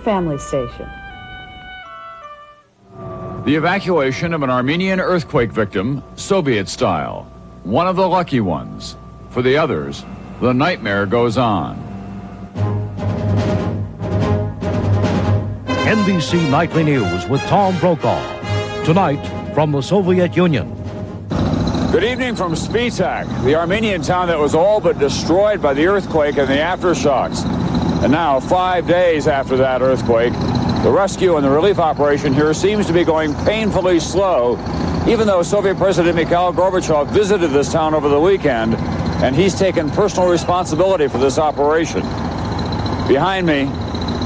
family station. The evacuation of an Armenian earthquake victim, Soviet style. One of the lucky ones. For the others, the nightmare goes on. NBC Nightly News with Tom Brokaw. Tonight, from the Soviet Union. Good evening from Spitak, the Armenian town that was all but destroyed by the earthquake and the aftershocks. And now, 5 days after that earthquake, the rescue and the relief operation here seems to be going painfully slow, even though Soviet President Mikhail Gorbachev visited this town over the weekend, and he's taken personal responsibility for this operation. Behind me,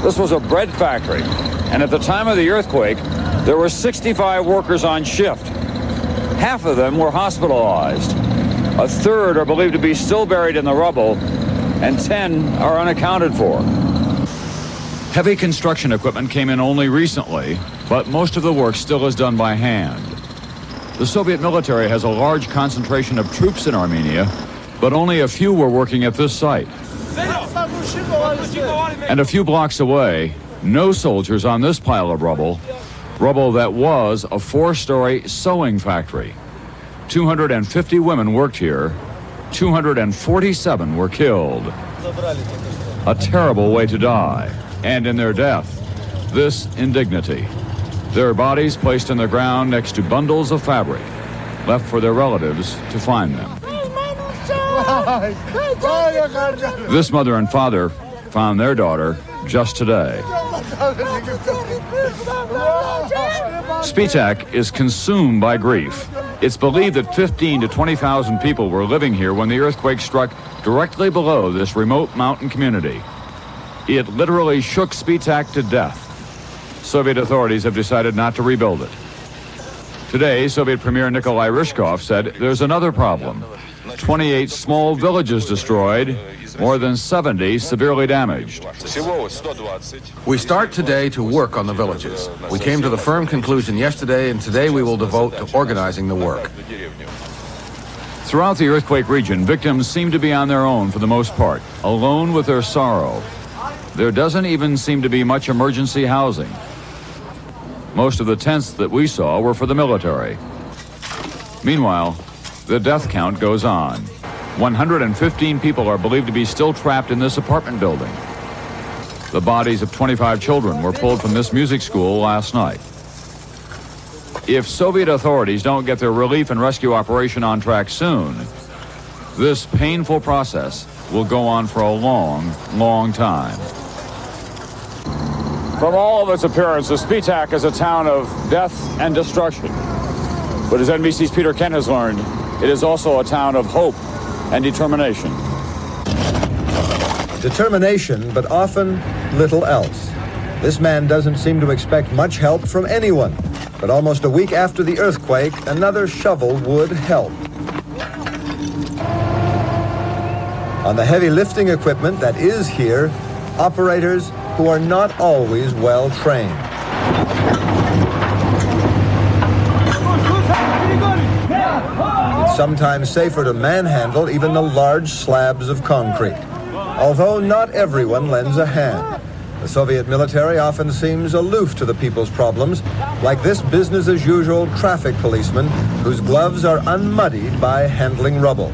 this was a bread factory, and at the time of the earthquake, there were 65 workers on shift. Half of them were hospitalized. A third are believed to be still buried in the rubble, and 10 are unaccounted for. Heavy construction equipment came in only recently, but most of the work still is done by hand. The Soviet military has a large concentration of troops in Armenia, but only a few were working at this site. And a few blocks away, no soldiers on this pile of rubble that was a 4-story sewing factory. 250 women worked here. 247 were killed. A terrible way to die. And in their death, this indignity. Their bodies placed in the ground next to bundles of fabric, left for their relatives to find them. This mother and father found their daughter just today. Spitak is consumed by grief. It's believed that 15 to 20,000 people were living here when the earthquake struck directly below this remote mountain community. It literally shook Spitak to death. Soviet authorities have decided not to rebuild it. Today, Soviet Premier Nikolai Ryzhkov said there's another problem. 28 small villages destroyed, more than 70 severely damaged. We start today to work on the villages. We came to the firm conclusion yesterday, and today we will devote to organizing the work. Throughout the earthquake region, victims seem to be on their own for the most part, alone with their sorrow. There doesn't even seem to be much emergency housing. Most of the tents that we saw were for the military. Meanwhile, the death count goes on. 115 people are believed to be still trapped in this apartment building. The bodies of 25 children were pulled from this music school last night. If Soviet authorities don't get their relief and rescue operation on track soon, this painful process will go on for a long, long time. From all of its appearances, Spitak is a town of death and destruction. But as NBC's Peter Kent has learned, it is also a town of hope and determination. Determination, but often little else. This man doesn't seem to expect much help from anyone. But almost a week after the earthquake, another shovel would help. On the heavy lifting equipment that is here, operators who are not always well trained. It's sometimes safer to manhandle even the large slabs of concrete. Although not everyone lends a hand. The Soviet military often seems aloof to the people's problems, like this business-as-usual traffic policeman whose gloves are unmuddied by handling rubble.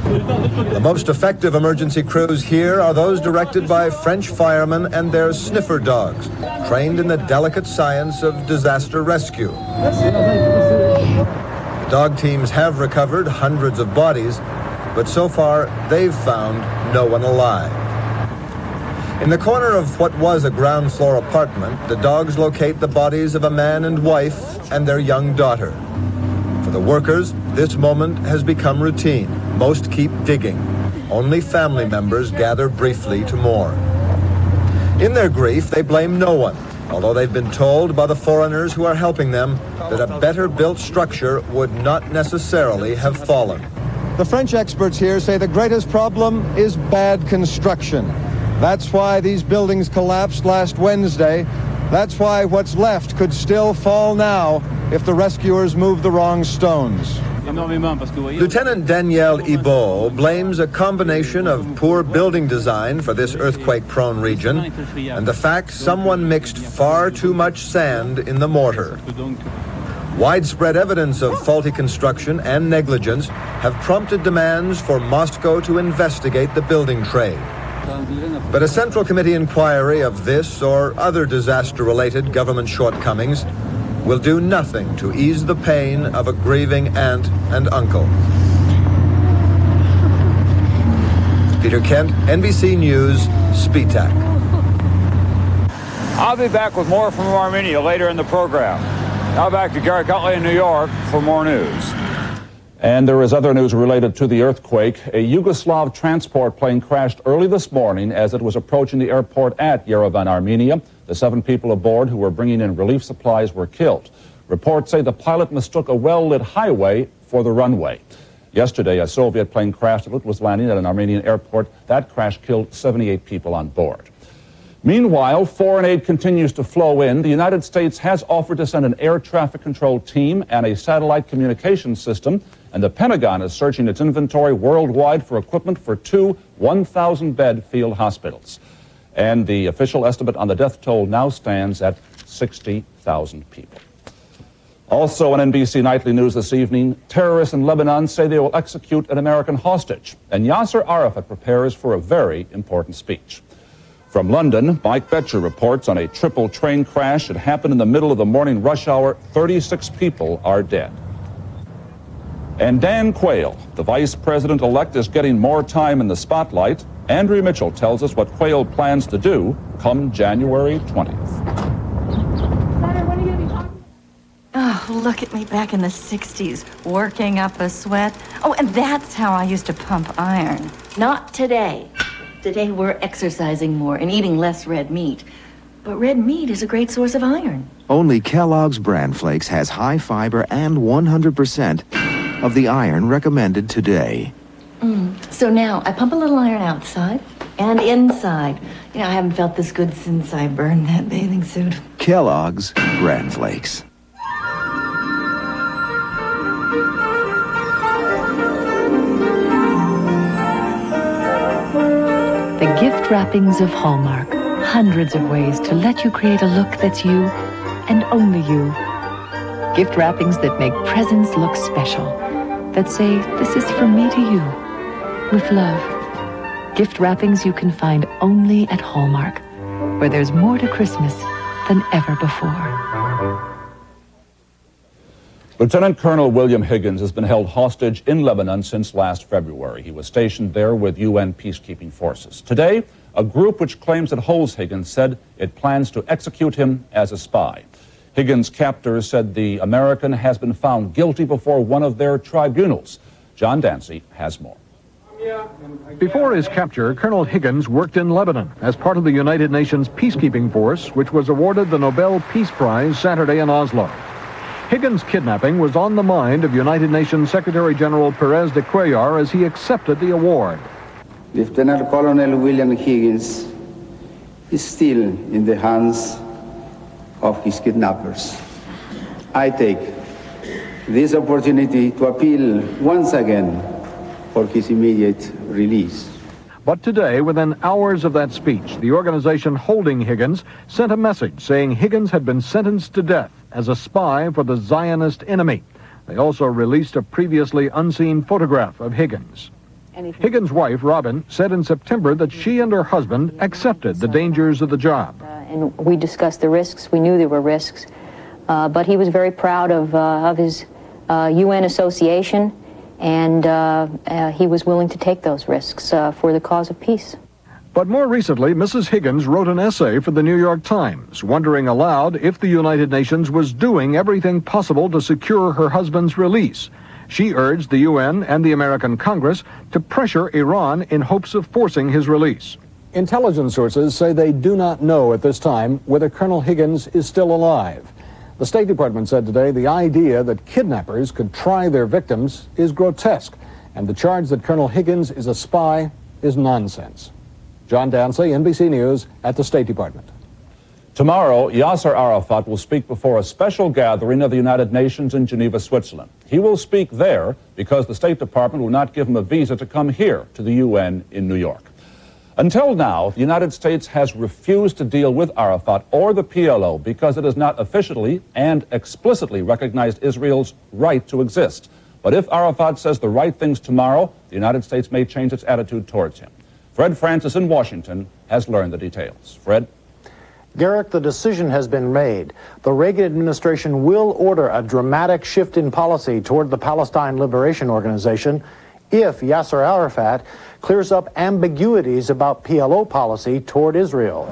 The most effective emergency crews here are those directed by French firemen and their sniffer dogs, trained in the delicate science of disaster rescue. Dog teams have recovered hundreds of bodies, but so far they've found no one alive. In the corner of what was a ground floor apartment, the dogs locate the bodies of a man and wife and their young daughter. For the workers, this moment has become routine. Most keep digging. Only family members gather briefly to mourn. In their grief, they blame no one, although they've been told by the foreigners who are helping them that a better built structure would not necessarily have fallen. The French experts here say the greatest problem is bad construction. That's why these buildings collapsed last Wednesday. That's why what's left could still fall now if the rescuers move the wrong stones. Lieutenant Danielle Ibo blames a combination of poor building design for this earthquake-prone region and the fact someone mixed far too much sand in the mortar. Widespread evidence of faulty construction and negligence have prompted demands for Moscow to investigate the building trade. But a Central Committee inquiry of this or other disaster-related government shortcomings will do nothing to ease the pain of a grieving aunt and uncle. Peter Kent, NBC News, SpeedTac. I'll be back with more from Armenia later in the program. Now back to Garrett Gutley in New York for more news. And there is other news related to the earthquake. A Yugoslav transport plane crashed early this morning as it was approaching the airport at Yerevan, Armenia. The 7 people aboard who were bringing in relief supplies were killed. Reports say the pilot mistook a well-lit highway for the runway. Yesterday, a Soviet plane crashed as it was landing at an Armenian airport. That crash killed 78 people on board. Meanwhile, foreign aid continues to flow in. The United States has offered to send an air traffic control team and a satellite communication system, and the Pentagon is searching its inventory worldwide for equipment for 2 1,000-bed field hospitals. And the official estimate on the death toll now stands at 60,000 people. Also on NBC Nightly News this evening, terrorists in Lebanon say they will execute an American hostage, and Yasser Arafat prepares for a very important speech. From London, Mike Betcher reports on a triple train crash. It happened in the middle of the morning rush hour. 36 people are dead. And Dan Quayle, the vice president-elect, is getting more time in the spotlight. Andrea Mitchell tells us what Quayle plans to do come January 20th. Oh, look at me back in the 60s, working up a sweat. Oh, and that's how I used to pump iron. Not today. Today we're exercising more and eating less red meat. But red meat is a great source of iron. Only Kellogg's Bran Flakes has high fiber and 100% of the iron recommended today. So now I pump a little iron outside and inside. You know, I haven't felt this good since I burned that bathing suit. Kellogg's Bran Flakes. The gift wrappings of Hallmark. Hundreds of ways to let you create a look that's you and only you. Gift wrappings that make presents look special. That say, this is from me to you. With love. Gift wrappings you can find only at Hallmark, where there's more to Christmas than ever before. Lieutenant Colonel William Higgins has been held hostage in Lebanon since last February. He was stationed there with UN peacekeeping forces. Today, a group which claims it holds Higgins said it plans to execute him as a spy. Higgins' captors said the American has been found guilty before one of their tribunals. John Dancy has more. Before his capture, Colonel Higgins worked in Lebanon as part of the United Nations peacekeeping force, which was awarded the Nobel Peace Prize Saturday in Oslo. Higgins' kidnapping was on the mind of United Nations Secretary General Perez de Cuellar as he accepted the award. Lieutenant Colonel William Higgins is still in the hands of his kidnappers. I take this opportunity to appeal once again for his immediate release. But today, within hours of that speech, the organization holding Higgins sent a message saying Higgins had been sentenced to death as a spy for the Zionist enemy. They also released a previously unseen photograph of Higgins. Higgins' wife, Robin, said in September that she and her husband accepted the dangers of the job. And we discussed the risks. We knew there were risks. But he was very proud of his UN association, and he was willing to take those risks for the cause of peace. But more recently, Mrs. Higgins wrote an essay for the New York Times, wondering aloud if the United Nations was doing everything possible to secure her husband's release. She urged the UN and the American Congress to pressure Iran in hopes of forcing his release. Intelligence sources say they do not know at this time whether Colonel Higgins is still alive. The State Department said today the idea that kidnappers could try their victims is grotesque, and the charge that Colonel Higgins is a spy is nonsense. John Dancy, NBC News, at the State Department. Tomorrow, Yasser Arafat will speak before a special gathering of the United Nations in Geneva, Switzerland. He will speak there because the State Department will not give him a visa to come here to the UN in New York. Until now, the United States has refused to deal with Arafat or the PLO because it has not officially and explicitly recognized Israel's right to exist. But if Arafat says the right things tomorrow, the United States may change its attitude towards him. Fred Francis in Washington has learned the details. Fred? Garrick, the decision has been made. The Reagan administration will order a dramatic shift in policy toward the Palestine Liberation Organization if Yasser Arafat clears up ambiguities about PLO policy toward Israel.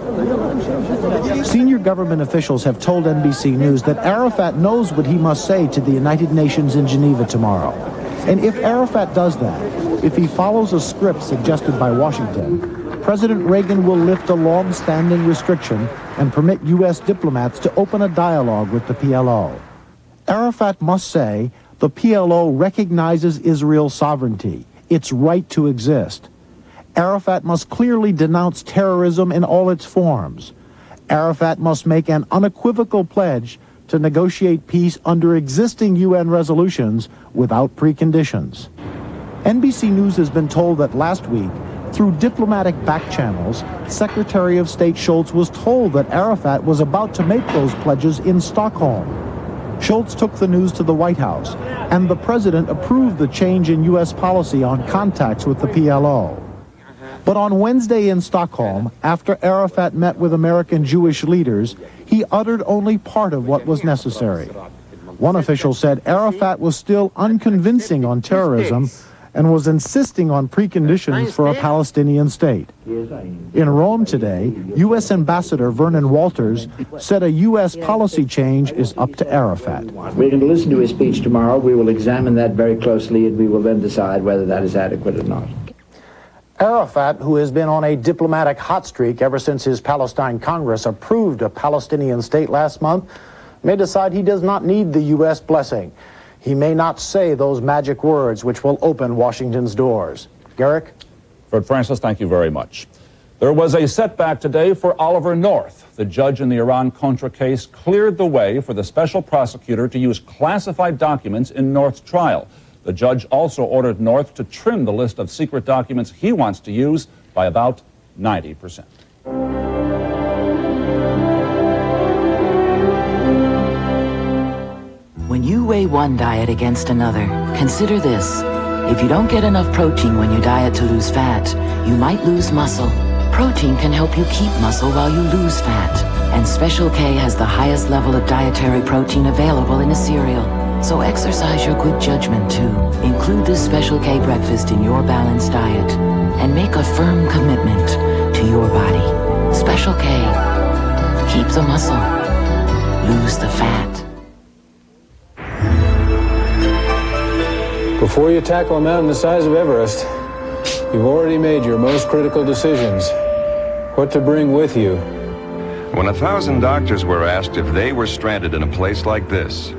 Senior government officials have told NBC News that Arafat knows what he must say to the United Nations in Geneva tomorrow. And if Arafat does that, if he follows a script suggested by Washington, President Reagan will lift a long-standing restriction and permit U.S. diplomats to open a dialogue with the PLO. Arafat must say the PLO recognizes Israel's sovereignty, its right to exist. Arafat must clearly denounce terrorism in all its forms. Arafat must make an unequivocal pledge to negotiate peace under existing UN resolutions without preconditions. NBC News has been told that last week, through diplomatic back channels, Secretary of State Shultz was told that Arafat was about to make those pledges in Stockholm. Shultz took the news to the White House, and the president approved the change in U.S. policy on contacts with the PLO. But on Wednesday in Stockholm, after Arafat met with American Jewish leaders, he uttered only part of what was necessary. One official said Arafat was still unconvincing on terrorism and was insisting on preconditions for a Palestinian state. In Rome today, U.S. Ambassador Vernon Walters said a U.S. policy change is up to Arafat. We're going to listen to his speech tomorrow. We will examine that very closely, and we will then decide whether that is adequate or not. Arafat, who has been on a diplomatic hot streak ever since his Palestine Congress approved a Palestinian state last month, may decide he does not need the U.S. blessing. He may not say those magic words which will open Washington's doors. Garrick? Fred Francis, thank you very much. There was a setback today for Oliver North. The judge in the Iran-Contra case cleared the way for the special prosecutor to use classified documents in North's trial. The judge also ordered North to trim the list of secret documents he wants to use by about 90%. When you weigh one diet against another, consider this. If you don't get enough protein when you diet to lose fat, you might lose muscle. Protein can help you keep muscle while you lose fat. And Special K has the highest level of dietary protein available in a cereal. So exercise your good judgment too. Include this Special K breakfast in your balanced diet. And make a firm commitment to your body. Special K. Keep the muscle. Lose the fat. Before you tackle a mountain the size of Everest, you've already made your most critical decisions. What to bring with you. When 1,000 doctors were asked if they were stranded in a place like this,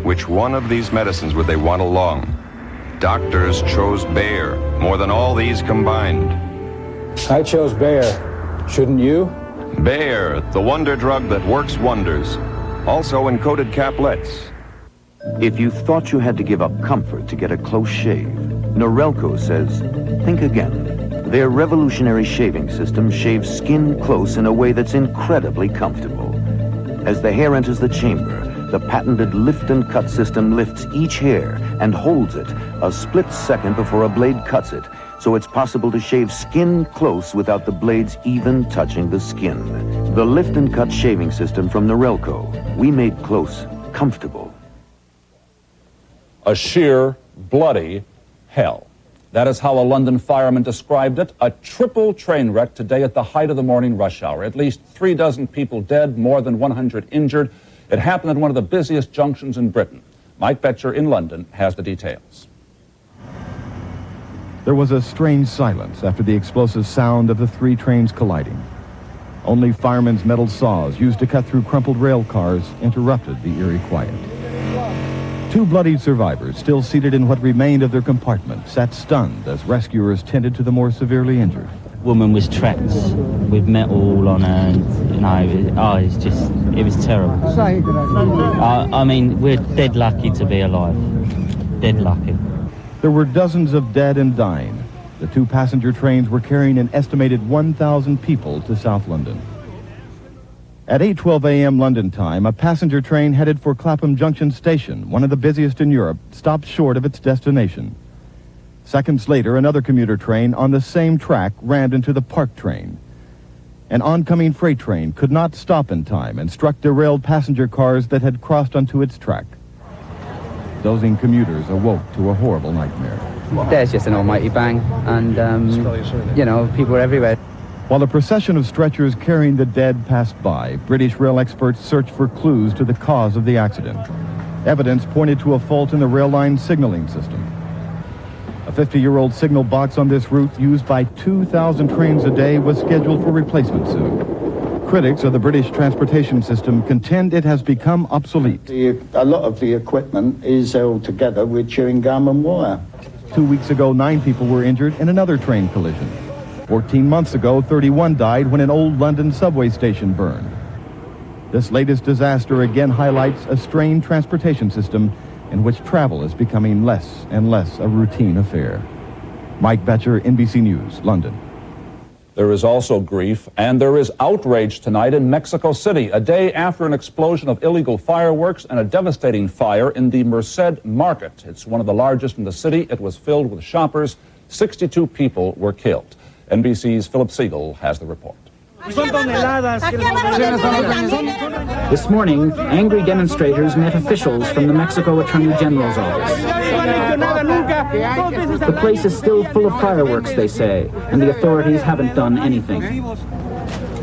which one of these medicines would they want along? Doctors chose Bayer, more than all these combined. I chose Bayer. Shouldn't you? Bayer, the wonder drug that works wonders. Also in coated caplets. If you thought you had to give up comfort to get a close shave, Norelco says, think again. Their revolutionary shaving system shaves skin close in a way that's incredibly comfortable. As the hair enters the chamber, the patented lift and cut system lifts each hair and holds it a split second before a blade cuts it, so it's possible to shave skin close without the blades even touching the skin. The lift and cut shaving system from Norelco. We made close comfortable. A sheer, bloody hell. That is how a London fireman described it. A triple train wreck today at the height of the morning rush hour. At least 36 people dead, more than 100 injured. It happened at one of the busiest junctions in Britain. Mike Betcher in London has the details. There was a strange silence after the explosive sound of the three trains colliding. Only firemen's metal saws used to cut through crumpled rail cars interrupted the eerie quiet. Two bloodied survivors, still seated in what remained of their compartment, sat stunned as rescuers tended to the more severely injured. woman was trapped with metal all on her, and it was terrible. I mean, we're dead lucky to be alive. Dead lucky. There were dozens of dead and dying. The two passenger trains were carrying an estimated 1,000 people to South London. At 8:12 a.m. London time, a passenger train headed for Clapham Junction Station, one of the busiest in Europe, stopped short of its destination. Seconds later, another commuter train on the same track rammed into the Park train. An oncoming freight train could not stop in time and struck derailed passenger cars that had crossed onto its track. Dozing commuters awoke to a horrible nightmare. There's just an almighty bang, and, people were everywhere. While a procession of stretchers carrying the dead passed by, British rail experts searched for clues to the cause of the accident. Evidence pointed to a fault in the rail line signaling system. A 50-year-old signal box on this route, used by 2,000 trains a day, was scheduled for replacement soon. Critics of the British transportation system contend it has become obsolete. A lot of the equipment is held together with chewing gum and wire. 2 weeks ago, 9 people were injured in another train collision. 14 months ago, 31 died when an old London subway station burned. This latest disaster again highlights a strained transportation system in which travel is becoming less and less a routine affair. Mike Betcher, NBC News, London. There is also grief and there is outrage tonight in Mexico City, a day after an explosion of illegal fireworks and a devastating fire in the Merced Market. It's one of the largest in the city. It was filled with shoppers. 62 people were killed. NBC's Philip Siegel has the report. This morning, angry demonstrators met officials from the Mexico Attorney General's office. The place is still full of fireworks, they say, and the authorities haven't done anything.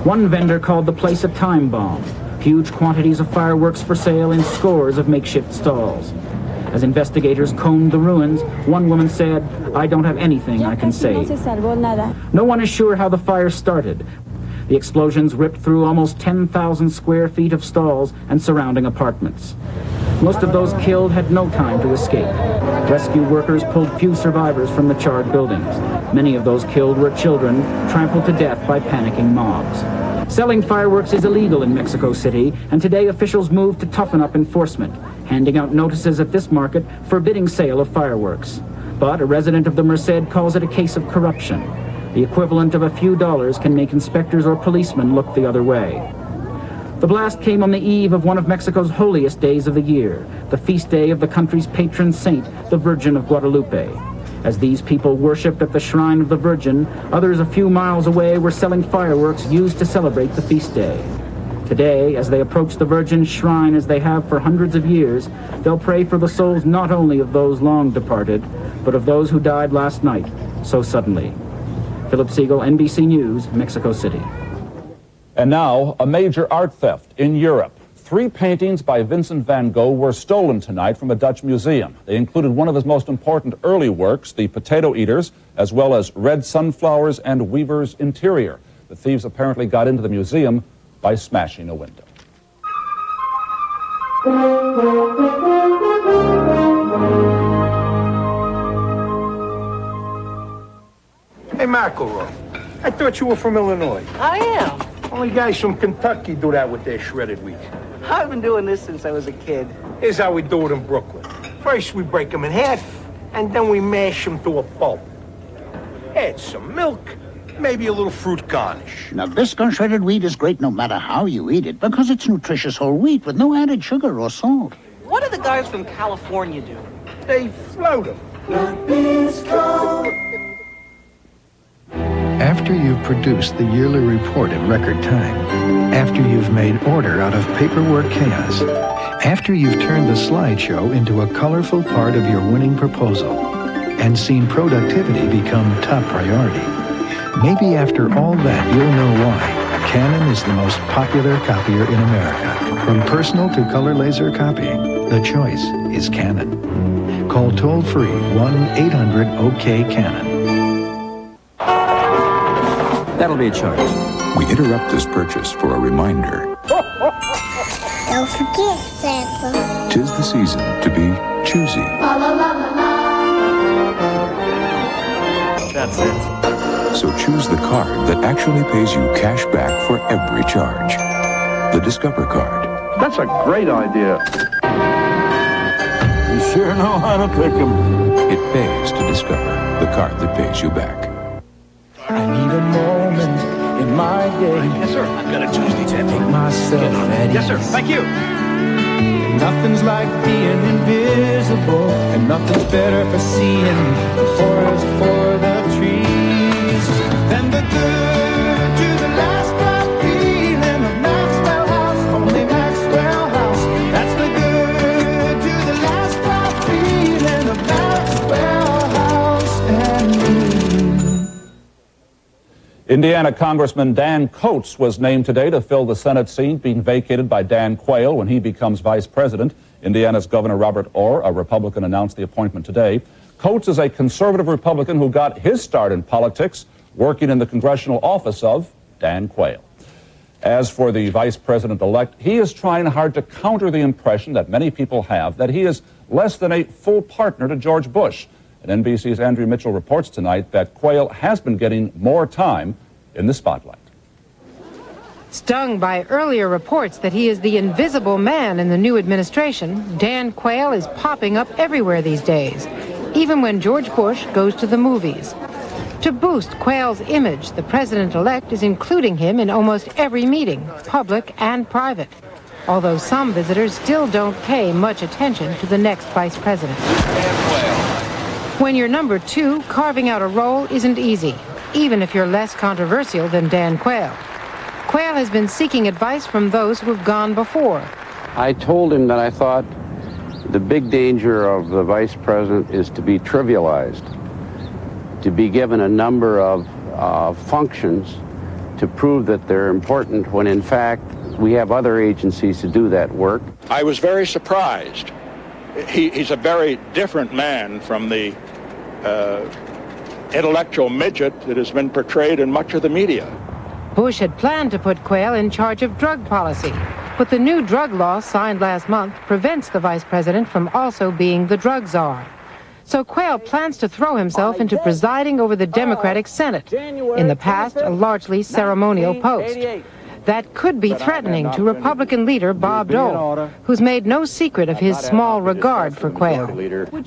One vendor called the place a time bomb. Huge quantities of fireworks for sale in scores of makeshift stalls. As investigators combed the ruins, one woman said, "I don't have anything I can say." No one is sure how the fire started. The explosions ripped through almost 10,000 square feet of stalls and surrounding apartments. Most of those killed had no time to escape. Rescue workers pulled few survivors from the charred buildings. Many of those killed were children, trampled to death by panicking mobs. Selling fireworks is illegal in Mexico City, and today officials moved to toughen up enforcement, handing out notices at this market forbidding sale of fireworks. But a resident of the Merced calls it a case of corruption. The equivalent of a few dollars can make inspectors or policemen look the other way. The blast came on the eve of one of Mexico's holiest days of the year, the feast day of the country's patron saint, the Virgin of Guadalupe. As these people worshipped at the shrine of the Virgin, others a few miles away were selling fireworks used to celebrate the feast day. Today, as they approach the Virgin's shrine as they have for hundreds of years, they'll pray for the souls not only of those long departed, but of those who died last night, so suddenly. Philip Siegel, NBC News, Mexico City. And now, a major art theft in Europe. 3 paintings by Vincent van Gogh were stolen tonight from a Dutch museum. They included one of his most important early works, The Potato Eaters, as well as Red Sunflowers and Weaver's Interior. The thieves apparently got into the museum by smashing a window. Hey, McElroy, I thought you were from Illinois. I am. Only guys from Kentucky do that with their shredded wheat. I've been doing this since I was a kid. Here's how we do it in Brooklyn. First, we break them in half, and then we mash them to a pulp. Add some milk, maybe a little fruit garnish. Now, Biscuit shredded wheat is great no matter how you eat it, because it's nutritious whole wheat with no added sugar or salt. What do the guys from California do? They float them. After you've produced the yearly report in record time, after you've made order out of paperwork chaos, after you've turned the slideshow into a colorful part of your winning proposal, and seen productivity become top priority, maybe after all that you'll know why Canon is the most popular copier in America. From personal to color laser copying, the choice is Canon. Call toll-free 1-800-OK-CANON. That'll be a charge. We interrupt this purchase for a reminder. Don't forget, Santa. 'Tis the season to be choosy. La, la, la, la, la. That's it. So choose the card that actually pays you cash back for every charge. The Discover card. That's a great idea. You sure know how to pick 'em. It pays to Discover, the card that pays you back. I need a moment in my day. Yes, sir. I've got a Tuesday to make myself at Yes, sir. ease. Thank you. Nothing's like being invisible, and nothing's better for seeing the forest for the trees than the good to the last drop feeling of Maxwell House, only Maxwell House. That's the good to the last drop feeling of Maxwell House and me. Indiana Congressman Dan Coates was named today to fill the Senate seat being vacated by Dan Quayle when he becomes vice president. Indiana's Governor Robert Orr, a Republican, announced the appointment today. Coates is a conservative Republican who got his start in politics working in the congressional office of Dan Quayle. As for the vice president-elect, he is trying hard to counter the impression that many people have that he is less than a full partner to George Bush. And NBC's Andrew Mitchell reports tonight that Quayle has been getting more time in the spotlight. Stung by earlier reports that he is the invisible man in the new administration, Dan Quayle is popping up everywhere these days, even when George Bush goes to the movies. To boost Quayle's image, the president-elect is including him in almost every meeting, public and private, although some visitors still don't pay much attention to the next vice president. When you're number two, carving out a role isn't easy, even if you're less controversial than Dan Quayle. Quayle has been seeking advice from those who've gone before. I told him that I thought the big danger of the vice president is to be trivialized, to be given a number of functions to prove that they're important when in fact we have other agencies to do that work. I was very surprised. He's a very different man from the intellectual midget that has been portrayed in much of the media. Bush had planned to put Quayle in charge of drug policy, but the new drug law signed last month prevents the vice president from also being the drug czar. So Quayle plans to throw himself into presiding over the Democratic Senate, in the past a largely ceremonial post. That could be threatening to Republican leader Bob Dole, who's made no secret of his small regard for Quayle.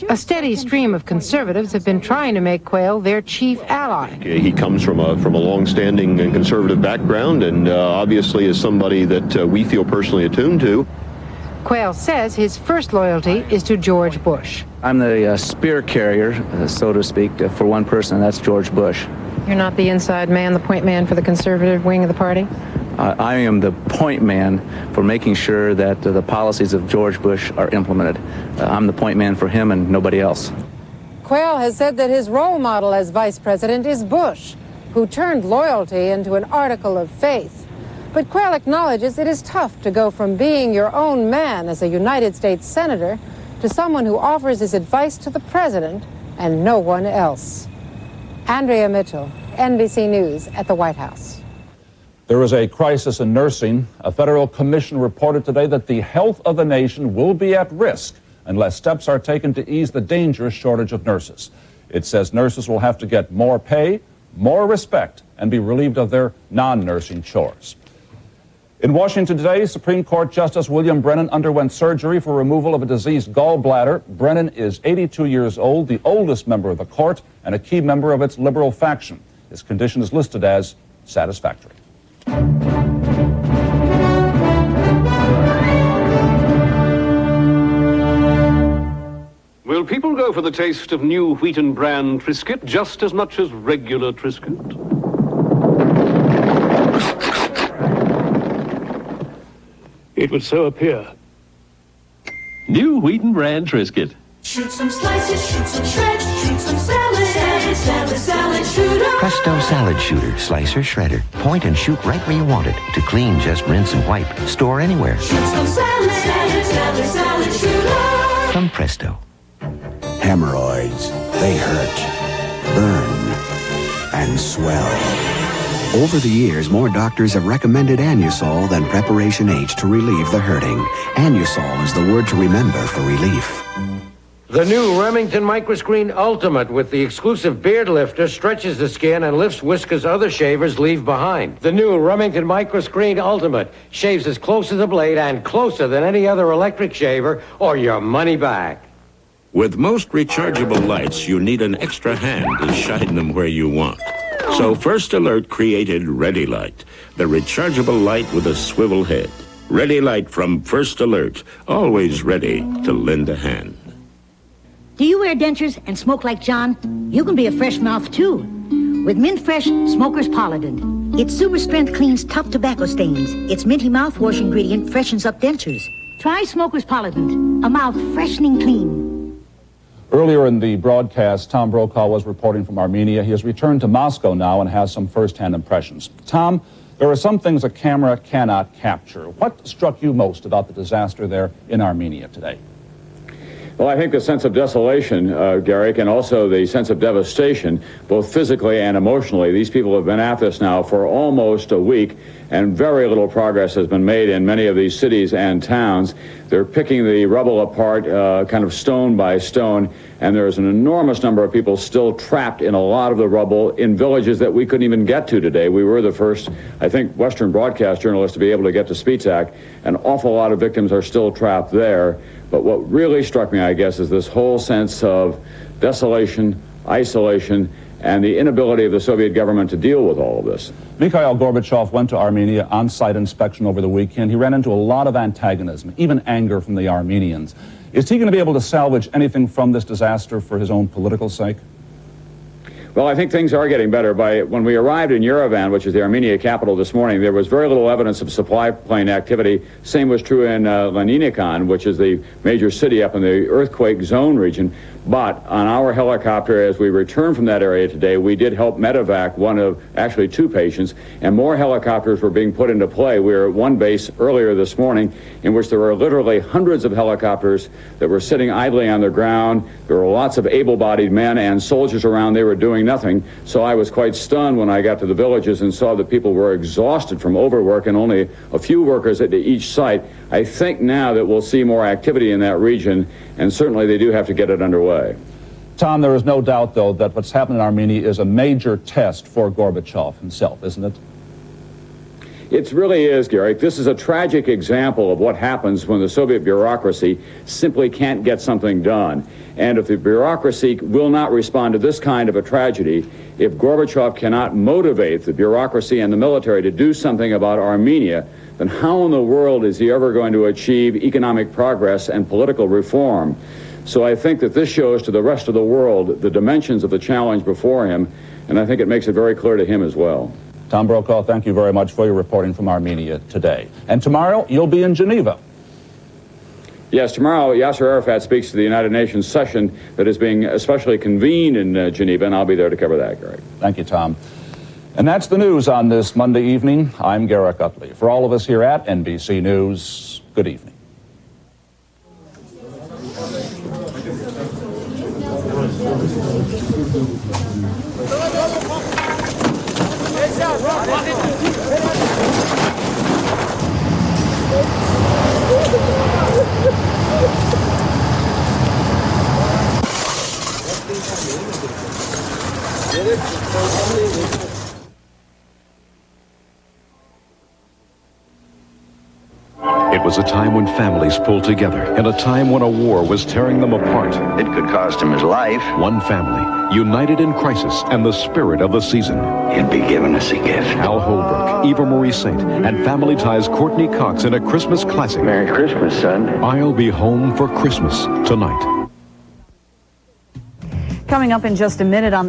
A steady stream of conservatives have been trying to make Quayle their chief ally. He comes from a long-standing and conservative background, and obviously is somebody that we feel personally attuned to. Quayle says his first loyalty is to George Bush. I'm the spear carrier, so to speak, for one person, and that's George Bush. You're not the inside man, the point man for the conservative wing of the party? I am the point man for making sure that the policies of George Bush are implemented. I'm the point man for him and nobody else. Quayle has said that his role model as vice president is Bush, who turned loyalty into an article of faith. But Quayle acknowledges it is tough to go from being your own man as a United States senator to someone who offers his advice to the president and no one else. Andrea Mitchell, NBC News at the White House. There is a crisis in nursing. A federal commission reported today that the health of the nation will be at risk unless steps are taken to ease the dangerous shortage of nurses. It says nurses will have to get more pay, more respect, and be relieved of their non-nursing chores. In Washington today, Supreme Court Justice William Brennan underwent surgery for removal of a diseased gallbladder. Brennan is 82 years old, the oldest member of the court, and a key member of its liberal faction. His condition is listed as satisfactory. Will people go for the taste of new Wheaton brand Triscuit just as much as regular Triscuit? It would so appear. New Wheaton brand Triscuit. Shoot some slices, shoot some shreds, shoot some salad. Salad shooter. Presto Salad Shooter, slicer, shredder. Point and shoot right where you want it. To clean, just rinse and wipe. Store anywhere. Shoot some salad shooter. From Presto. Hemorrhoids, they hurt, burn, and swell. Over the years, more doctors have recommended Anusol than Preparation H to relieve the hurting. Anusol is the word to remember for relief. The new Remington Microscreen Ultimate with the exclusive beard lifter stretches the skin and lifts whiskers other shavers leave behind. The new Remington Microscreen Ultimate shaves as close as a blade and closer than any other electric shaver, or your money back. With most rechargeable lights, you need an extra hand to shine them where you want. So First Alert created Ready Light, the rechargeable light with a swivel head. Ready Light from First Alert, always ready to lend a hand. Do you wear dentures and smoke like John? You can be a fresh mouth, too. With Mint Fresh Smoker's Polident. Its super strength cleans tough tobacco stains. Its minty mouthwash ingredient freshens up dentures. Try Smoker's Polident, a mouth freshening clean. Earlier in the broadcast, Tom Brokaw was reporting from Armenia. He has returned to Moscow now and has some first-hand impressions. Tom, there are some things a camera cannot capture. What struck you most about the disaster there in Armenia today? Well, I think the sense of desolation, Garrick, and also the sense of devastation, both physically and emotionally. These people have been at this now for almost a week, and very little progress has been made in many of these cities and towns. They're picking the rubble apart kind of stone by stone, and there's an enormous number of people still trapped in a lot of the rubble in villages that we couldn't even get to today. We were the first, I think, Western broadcast journalists to be able to get to Spitak. An awful lot of victims are still trapped there. But what really struck me, I guess, is this whole sense of desolation, isolation, and the inability of the Soviet government to deal with all of this. Mikhail Gorbachev went to Armenia on-site inspection over the weekend. He ran into a lot of antagonism, even anger from the Armenians. Is he going to be able to salvage anything from this disaster for his own political sake? Well, I think things are getting better. When we arrived in Yerevan, which is the Armenia capital this morning, there was very little evidence of supply plane activity. Same was true in Leninikan, which is the major city up in the earthquake zone region. But on our helicopter, as we returned from that area today, we did help medevac actually two patients, and more helicopters were being put into play. We were at one base earlier this morning in which there were literally hundreds of helicopters that were sitting idly on the ground. There were lots of able-bodied men and soldiers around. They were doing nothing. So I was quite stunned when I got to the villages and saw that people were exhausted from overwork and only a few workers at each site. I think now that we'll see more activity in that region, and certainly they do have to get it underway. Tom, there is no doubt, though, that what's happened in Armenia is a major test for Gorbachev himself, isn't it? It really is, Garrick. This is a tragic example of what happens when the Soviet bureaucracy simply can't get something done. And if the bureaucracy will not respond to this kind of a tragedy, if Gorbachev cannot motivate the bureaucracy and the military to do something about Armenia, then how in the world is he ever going to achieve economic progress and political reform? So I think that this shows to the rest of the world the dimensions of the challenge before him, and I think it makes it very clear to him as well. Tom Brokaw, thank you very much for your reporting from Armenia today. And tomorrow, you'll be in Geneva. Yes, tomorrow Yasser Arafat speaks to the United Nations session that is being especially convened in Geneva, and I'll be there to cover that, Garrick. Thank you, Tom. And that's the news on this Monday evening. I'm Garrick Utley. For all of us here at NBC News, good evening. It was a time when families pulled together, and a time when a war was tearing them apart. It could cost him his life. One family, united in crisis and the spirit of the season. He'd be giving us a gift. Al Holbrook, Eva Marie Saint, and Family Ties Courtney Cox in a Christmas classic. Merry Christmas, son. I'll Be Home for Christmas tonight. Coming up in just a minute on the